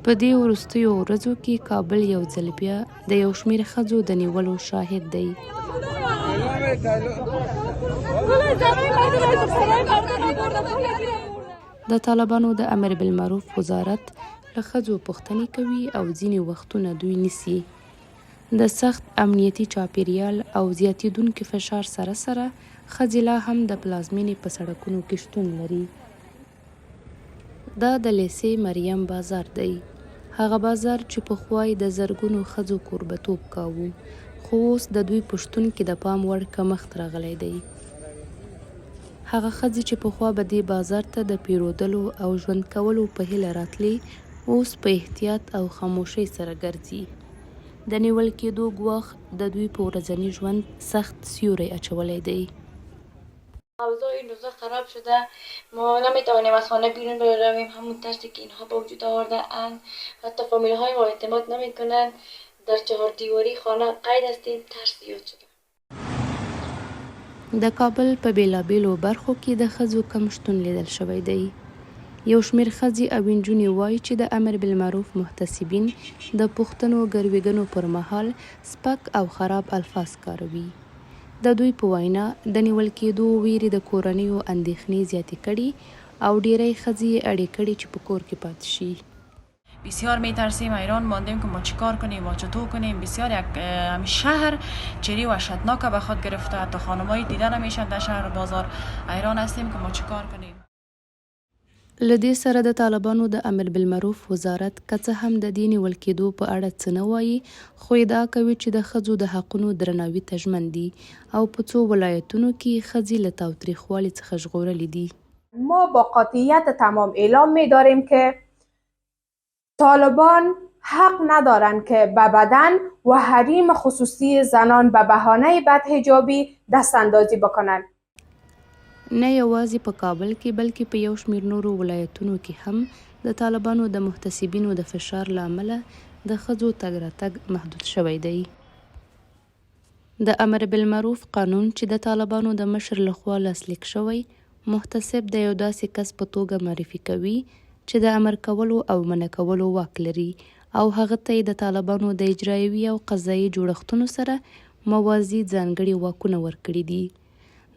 په دې وروستیو ورځو کې کابل یو ځل بیا د یو شمېر ښځو د نیولو شاهد دی. د طالبانو د امر بالمعروف وزارت له ښځو پوښتنې کوي او ځینې وختونه دوی نیسي. د سخت امنیتي چاپیریال او زیاتېدونکي فشار سره ښځې لا هم د پلازمېنې په سړکونو کې شتون لري. دا د لیسې مریم بازار دی، هغه بازار چې پخوا د زرګونو ښځو کوربه‌توب کاوه، خو اوس د دوی په شتون کې د پام وړ کمښت راغلی دی. هغه ښځې چې پخوا به دې بازار ته د پیرودلو او ژوند کولو په هیله راتلې، اوس په احتیاط او خاموشۍ سره ګرځي. د نیول کېدو ګواښ د دوی په ورځني ژوند سخت سیوری اچولی دی. اوضاع این روزا خراب شده، ما نمیتوانیم از خانه بیرون برویم، همون ترسی که اینها به وجود آورده اند. حتی فامیل های ما اعتماد نمیکنند، در 4 دیواری خانه قید هستیم، ترس زیاد شده. د کابل په بیلابیلو برخو کې د ښځو کم شتون لیدل شوی دی. یو شمېر ښځې او نجونې وایي چې د امر بالمعروف محتسبین د پوښتنو ګروېږنو پر مهال سپک او خراب الفاظ کاروي. د دوی په وینا د نیول کېدو ویرې د کورنیو اندېښنې زیاتې کړي او ډیری ښځې یې اړې کړي چې په کور کې پاتې شي. بسیار میترسیم، حیران ماندیم که ما چیکار کنیم، ما چطور کنیم. بسیار یک شهر چری وحشتناک به خود گرفته، حتی خانمایی دیده نمیشن در شهر و بازار. حیران هستیم که ما چیکار کنیم. له دې سره د طالبانو د امر بالمعروف وزارت که څه هم د دې نیول کېدو په اړه څه نه وایي، خو ادعا کوي چې د ښځو د حقونو درناوي ته ژمن دي او په څو ولایتونو کې ښځې له تاوتریخوالي څخه ژغورلې دي. ما با قاطعیت تمام اعلام می‌داریم که طالبان حق ندارند که به بدن و حریم خصوصی زنان به بهانه بدحجابی دستاندازی بکنند. نه یوازې په کابل کې بلکې په یو شمېر نورو ولایتونو کې هم د طالبانو د محتسبینو د فشار له امله د ښځو تګ راتګ محدود شوی دی. د امر بالمعروف قانون چې د طالبانو د مشر لخوا لاسلیک شوی، محتسب د یو داسې کس په توګه معرفي کوي چې د امر کولو او منع کولو واک لري او هغه ته د طالبانو د اجرایوي او قضایي جوړښتونو سره موازي ځانګړي واکونه ورکړي دي،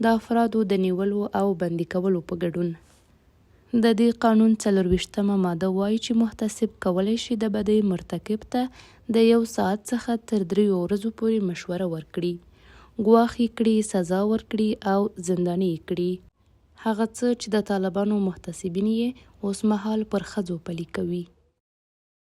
د افرادو د نیولو او بندي کولو په ګډون. د دې قانون 24مه ماده وایي چې محتسب کولی شي د بدۍ مرتکب ته د 1 ساعت څخه تر 3 ورځو پورې مشوره ورکړي، ګواښ یې کړي، سزا ورکړي او زنداني یې کړي. هغه څه چې د طالبانو محتسبین یې اوس مهال پر ښځو پلي کوي.